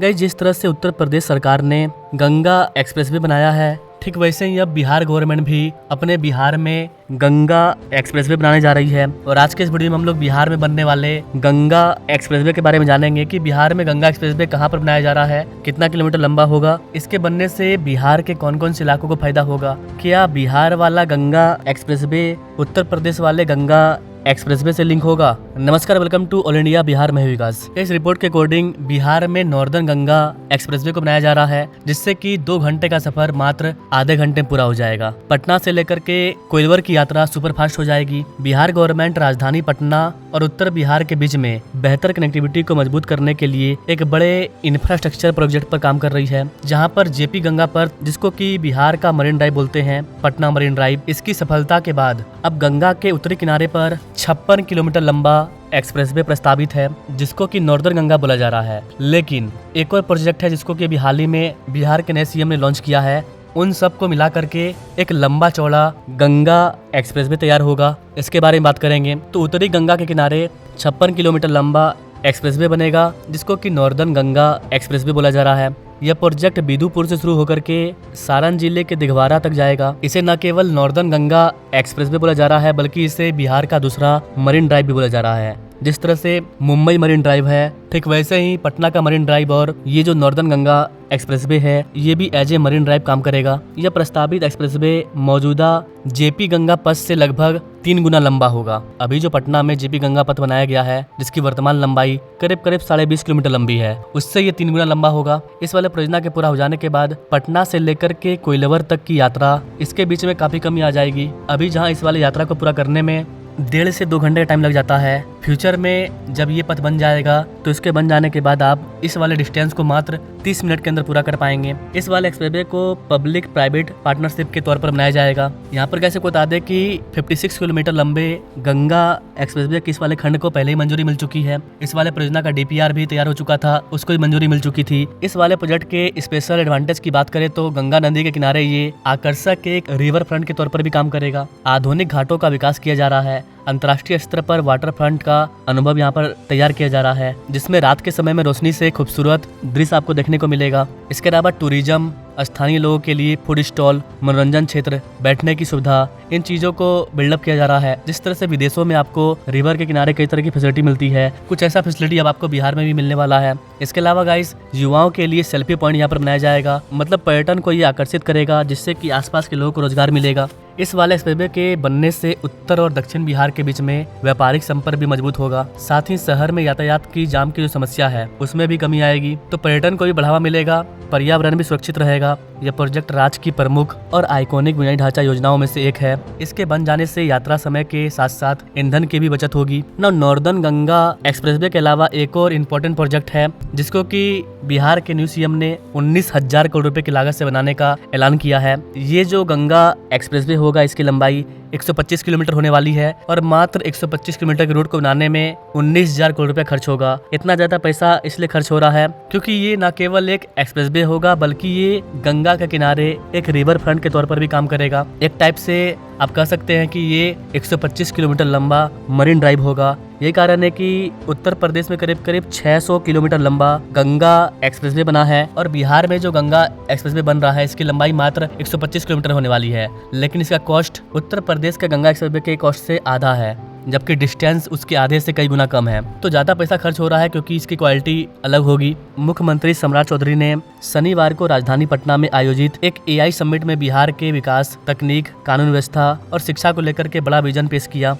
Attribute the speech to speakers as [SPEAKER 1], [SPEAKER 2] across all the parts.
[SPEAKER 1] Guys, जिस तरह से उत्तर प्रदेश सरकार ने गंगा एक्सप्रेसवे बनाया है, ठीक वैसे ही अब बिहार गवर्नमेंट भी अपने बिहार में गंगा एक्सप्रेसवे बनाने जा रही है। और आज के इस वीडियो में हम लोग बिहार में बनने वाले गंगा एक्सप्रेसवे के बारे में जानेंगे कि बिहार में गंगा एक्सप्रेसवे कहां पर बनाया जा रहा है, कितना किलोमीटर लंबा होगा, इसके बनने से बिहार के कौन कौन से इलाकों को फायदा होगा, क्या बिहार वाला गंगा एक्सप्रेसवे उत्तर प्रदेश वाले गंगा एक्सप्रेसवे से लिंक होगा। नमस्कार, welcome to all India Bihar में विकास। इस रिपोर्ट के अकॉर्डिंग बिहार में नॉर्दर्न गंगा एक्सप्रेसवे को बनाया जा रहा है, जिससे कि 2 घंटे का सफर मात्र आधे घंटे में पूरा हो जाएगा। पटना से लेकर के कोइलवर की यात्रा सुपरफास्ट हो जाएगी। बिहार गवर्नमेंट राजधानी पटना और उत्तर बिहार के बीच में बेहतर कनेक्टिविटी को मजबूत करने के लिए एक बड़े इंफ्रास्ट्रक्चर प्रोजेक्ट पर काम कर रही है, जहाँ पर जेपी गंगा पर, जिसको की बिहार का मरीन ड्राइव बोलते हैं, पटना मरीन ड्राइव, इसकी सफलता के बाद अब गंगा के उत्तरी किनारे पर 56 किलोमीटर लंबा एक्सप्रेसवे प्रस्तावित है, जिसको कि नॉर्दर्न गंगा बोला जा रहा है। लेकिन एक और प्रोजेक्ट है जिसको कि अभी हाल ही में बिहार के नए सीएम ने लॉन्च किया है। उन सब को मिला करके एक लंबा चौड़ा गंगा एक्सप्रेसवे तैयार होगा। इसके बारे में बात करेंगे तो उत्तरी गंगा के किनारे 56 किलोमीटर लंबा एक्सप्रेसवे बनेगा, जिसको कि नॉर्दर्न गंगा एक्सप्रेसवे बोला जा रहा है। यह प्रोजेक्ट बिदुपुर से शुरू होकर के सारण जिले के दिघवारा तक जाएगा। इसे न केवल नॉर्दर्न गंगा एक्सप्रेसवे बोला जा रहा है, बल्कि इसे बिहार का दूसरा मरीन ड्राइव भी बोला जा रहा है। जिस तरह से मुंबई मरीन ड्राइव है, ठीक वैसे ही पटना का मरीन ड्राइव और ये जो नॉर्दर्न गंगा एक्सप्रेसवे है, ये भी एज ए मरीन ड्राइव काम करेगा। यह प्रस्तावित एक्सप्रेसवे मौजूदा जेपी गंगा पथ से लगभग 3 गुना लंबा होगा। अभी जो पटना में जेपी गंगा पथ बनाया गया है, जिसकी वर्तमान लंबाई करीब 20.5 किलोमीटर लंबी है, उससे ये 3 गुना लंबा होगा। इस वाले परियोजना के पूरा हो जाने के बाद पटना से लेकर के कोइलवर तक की यात्रा, इसके बीच में काफी कमी आ जाएगी। अभी जहाँ इस वाली यात्रा को पूरा करने में 1.5 से 2 घंटे का टाइम लग जाता है, फ्यूचर में जब ये पथ बन जाएगा तो इसके बन जाने के बाद आप इस वाले डिस्टेंस को मात्र 30 मिनट के अंदर पूरा कर पाएंगे। इस वाले एक्सप्रेसवे को पब्लिक प्राइवेट पार्टनरशिप के तौर पर बनाया जाएगा। यहाँ पर कैसे को बता दें कि 56 किलोमीटर लंबे गंगा एक्सप्रेसवे के इस वाले खंड को पहले ही मंजूरी मिल चुकी है। इस वाले परियोजना का डीपीआर भी तैयार हो चुका था, उसको भी मंजूरी मिल चुकी थी। इस वाले प्रोजेक्ट के स्पेशल एडवांटेज की बात करें तो गंगा नदी के किनारे ये आकर्षक एक रिवर फ्रंट के तौर पर भी काम करेगा। आधुनिक घाटों का विकास किया जा रहा है। अंतर्राष्ट्रीय स्तर पर वाटर फ्रंट का अनुभव यहाँ पर तैयार किया जा रहा है, जिसमें रात के समय में रोशनी से खूबसूरत दृश्य आपको देखने को मिलेगा। इसके अलावा टूरिज्म, स्थानीय लोगों के लिए फूड स्टॉल, मनोरंजन क्षेत्र, बैठने की सुविधा, इन चीजों को बिल्डअप किया जा रहा है। जिस तरह से विदेशों में आपको रिवर के किनारे कई तरह की फैसिलिटी मिलती है, कुछ ऐसा फैसिलिटी अब आपको बिहार में भी मिलने वाला है। इसके अलावा गाइस, युवाओं के लिए सेल्फी पॉइंट यहाँ पर बनाया जाएगा, मतलब पर्यटन को ये आकर्षित करेगा, जिससे कि आसपास के लोगों को रोजगार मिलेगा। इस वाले एक्सप्रेसवे के बनने से उत्तर और दक्षिण बिहार के बीच में व्यापारिक संपर्क भी मजबूत होगा। साथ ही शहर में यातायात की जाम की जो समस्या है, उसमें भी कमी आएगी, तो पर्यटन को भी बढ़ावा मिलेगा, पर्यावरण भी सुरक्षित रहेगा। यह प्रोजेक्ट राज्य की प्रमुख और आइकॉनिक बुनियादी ढांचा योजनाओं में से एक है। इसके बन जाने से यात्रा समय के साथ साथ ईंधन की भी बचत होगी। नॉर्दर्न गंगा एक्सप्रेसवे के अलावा एक और इम्पोर्टेंट प्रोजेक्ट है, जिसको कि बिहार के न्यू सीएम ने 19,000 करोड़ रुपए की लागत से बनाने का ऐलान किया है। ये जो गंगा एक्सप्रेसवे होगा, इसकी लंबाई 125 किलोमीटर होने वाली है और मात्र 125 किलोमीटर के रूट को बनाने में 19,000 करोड़ रुपए खर्च होगा। इतना ज्यादा पैसा इसलिए खर्च हो रहा है क्योंकि ये न केवल एक एक्सप्रेसवे होगा, बल्कि ये गंगा के किनारे एक रिवर फ्रंट के तौर पर भी काम करेगा। एक टाइप से आप कह सकते हैं कि ये 125 किलोमीटर लंबा मरीन ड्राइव होगा। यही कारण है कि उत्तर प्रदेश में करीब करीब 600 किलोमीटर लंबा गंगा एक्सप्रेसवे बना है और बिहार में जो गंगा एक्सप्रेसवे बन रहा है, इसकी लंबाई मात्र 125 किलोमीटर होने वाली है। लेकिन इसका कॉस्ट उत्तर प्रदेश के गंगा एक्सप्रेसवे के कॉस्ट से आधा है, जबकि डिस्टेंस उसके आधे से कई गुना कम है। तो ज्यादा पैसा खर्च हो रहा है क्योंकि इसकी क्वालिटी अलग होगी। मुख्यमंत्री सम्राट चौधरी ने शनिवार को राजधानी पटना में आयोजित एक एआई समिट में बिहार के विकास, तकनीक, कानून व्यवस्था और शिक्षा को लेकर के बड़ा विजन पेश किया।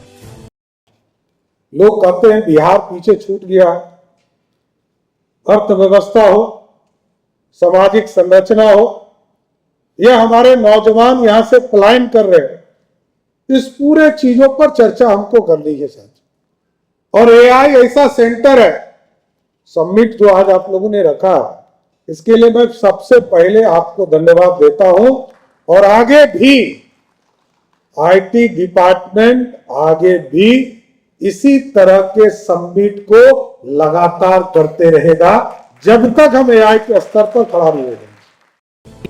[SPEAKER 2] लोग कहते हैं बिहार पीछे छूट गया, अर्थव्यवस्था हो, सामाजिक संरचना हो, यह हमारे नौजवान यहां से पलायन कर रहे हैं। इस पूरे चीजों पर चर्चा हमको करनी है सच। और एआई ऐसा सेंटर है, समिट जो आज आप लोगों ने रखा, इसके लिए मैं सबसे पहले आपको धन्यवाद देता हूं। और आगे भी आईटी डिपार्टमेंट आगे भी इसी तरह के समिट को लगातार करते रहेगा, जब तक हम एआई के स्तर पर खड़ा नहीं होंगे।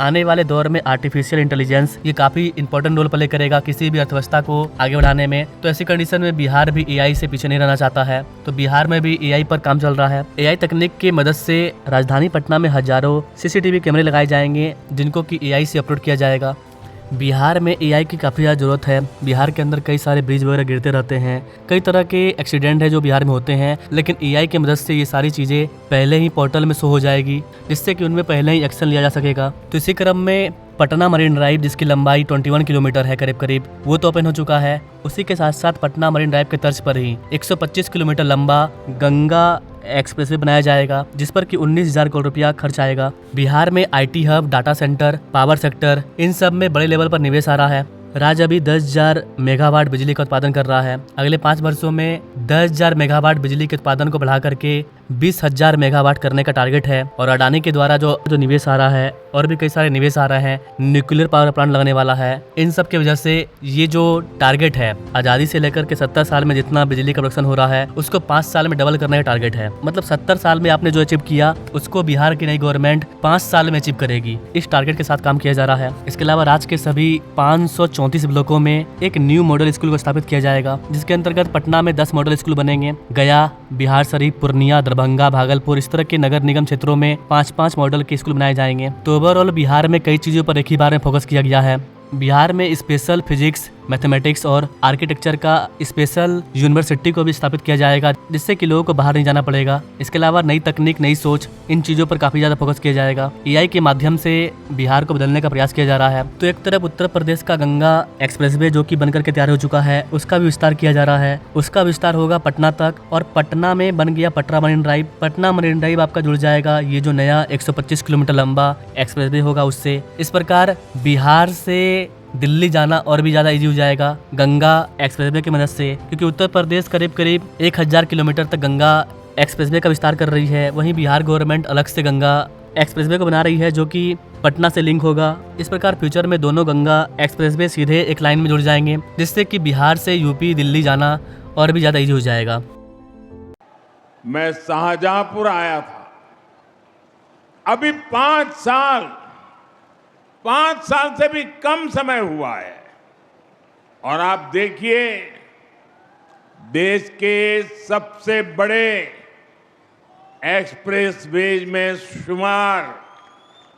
[SPEAKER 1] आने वाले दौर में आर्टिफिशियल इंटेलिजेंस ये काफी इंपॉर्टेंट रोल प्ले करेगा किसी भी अर्थव्यवस्था को आगे बढ़ाने में। तो ऐसी कंडीशन में बिहार भी एआई से पीछे नहीं रहना चाहता है, तो बिहार में भी एआई पर काम चल रहा है। एआई तकनीक की मदद से राजधानी पटना में हजारों सीसीटीवी कैमरे लगाए जाएंगे जिनको कि एआई से अपलोड किया जाएगा। बिहार में एआई की काफ़ी ज़्यादा ज़रूरत है। बिहार के अंदर कई सारे ब्रिज वगैरह गिरते रहते हैं, कई तरह के एक्सीडेंट है जो बिहार में होते हैं, लेकिन एआई की मदद से ये सारी चीज़ें पहले ही पोर्टल में शो हो जाएगी जिससे कि उनमें पहले ही एक्शन लिया जा सकेगा। तो इसी क्रम में पटना मरीन ड्राइव जिसकी लंबाई 21 किलोमीटर है करीब वो तो ओपन हो चुका है। उसी के साथ साथ पटना मरीन ड्राइव के तर्ज पर ही 125 किलोमीटर लंबा गंगा एक्सप्रेसवे बनाया जाएगा जिस पर कि 19,000 करोड़ रुपया खर्च आएगा। बिहार में IT hub, data centre, power sector in सब में बड़े लेवल पर निवेश आ रहा है। राज्य अभी 10,000 मेगावाट बिजली का उत्पादन कर रहा है। अगले 5 वर्षों में 10,000 मेगावाट बिजली के उत्पादन को बढ़ा करके 20,000 मेगावाट करने का टारगेट है। और अडानी के द्वारा जो निवेश आ रहा है और भी कई सारे निवेश आ रहे हैं, न्यूक्लियर पावर प्लांट लगने वाला है। इन सब की वजह से ये जो टारगेट है आज़ादी से लेकर के 70 साल में जितना बिजली का प्रोडक्शन हो रहा है उसको 5 साल में डबल करने का टारगेट है। मतलब 70 साल में आपने जो अचीव किया उसको बिहार की नई गवर्नमेंट 5 साल में अचीव करेगी। इस टारगेट के साथ काम किया जा रहा है। इसके अलावा राज्य के सभी 534 ब्लॉकों में एक न्यू मॉडल स्कूल को स्थापित किया जाएगा जिसके अंतर्गत पटना में 10 मॉडल स्कूल बनेंगे। गया, बिहार शरीफ, पूर्णिया, दरभंगा, भागलपुर इस तरह के नगर निगम क्षेत्रों में 5-5 मॉडल के स्कूल बनाए जाएंगे। तो ओवरऑल बिहार में कई चीजों पर एक ही बार में फोकस किया गया है। बिहार में स्पेशल फिजिक्स, मैथमेटिक्स और आर्किटेक्चर का स्पेशल यूनिवर्सिटी को भी स्थापित किया जाएगा जिससे कि लोगों को बाहर नहीं जाना पड़ेगा। इसके अलावा नई तकनीक, नई सोच इन चीज़ों पर काफ़ी ज़्यादा फोकस किया जाएगा। एआई के माध्यम से बिहार को बदलने का प्रयास किया जा रहा है। तो एक तरफ उत्तर प्रदेश का गंगा एक्सप्रेसवे जो कि बनकर के तैयार हो चुका है उसका भी विस्तार किया जा रहा है। उसका विस्तार होगा पटना तक और पटना में बन गया Patna marine drive. Patna marine drive आपका जुड़ जाएगा ये जो नया 125 किलोमीटर लंबा एक्सप्रेसवे होगा उससे। इस प्रकार बिहार से दिल्ली जाना और भी ज़्यादा इजी हो जाएगा गंगा एक्सप्रेसवे की मदद से, क्योंकि उत्तर प्रदेश करीब 1000 किलोमीटर तक गंगा एक्सप्रेसवे का विस्तार कर रही है। वहीं बिहार गवर्नमेंट अलग से गंगा एक्सप्रेसवे को बना रही है जो कि पटना से लिंक होगा। इस प्रकार फ्यूचर में दोनों गंगा एक्सप्रेसवे सीधे एक लाइन में जुड़ जाएंगे जिससे कि बिहार से यूपी, दिल्ली जाना और भी ज़्यादा इजी हो जाएगा।
[SPEAKER 3] मैं शाहजहांपुर आया था, अभी 5 साल से भी कम समय हुआ है और आप देखिए देश के सबसे बड़े एक्सप्रेसवेज में शुमार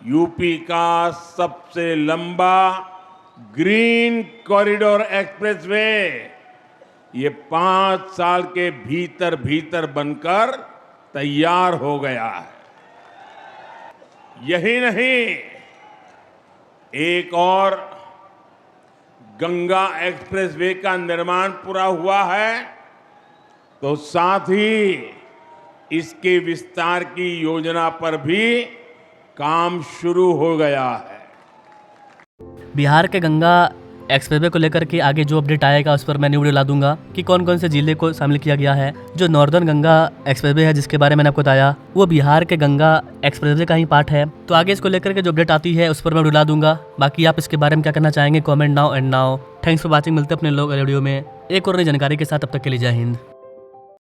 [SPEAKER 3] यूपी का सबसे लंबा ग्रीन कॉरिडोर एक्सप्रेसवे ये 5 साल के भीतर बनकर तैयार हो गया है। यही नहीं, एक और गंगा एक्सप्रेसवे का निर्माण पूरा हुआ है तो साथ ही इसके विस्तार की योजना पर भी काम शुरू हो गया है।
[SPEAKER 1] बिहार के गंगा एक्सप्रेसवे को लेकर के आगे जो अपडेट आएगा उस पर मैं न्यू वीडियो ला दूंगा कि कौन कौन से जिले को शामिल किया गया है। जो नॉर्दर्न गंगा एक्सप्रेसवे है जिसके बारे में मैंने आपको बताया वो बिहार के गंगा एक्सप्रेसवे का ही पार्ट है। तो आगे इसको लेकर के जो अपडेट आती है उस पर मैं वीडियो ला दूंगा। बाकी आप इसके बारे में क्या करना चाहेंगे comment now and now. Thanks for watching. मिलते हैं अपने लोग वीडियो में एक और नई जानकारी के साथ। तब तक के लिए जय हिंद।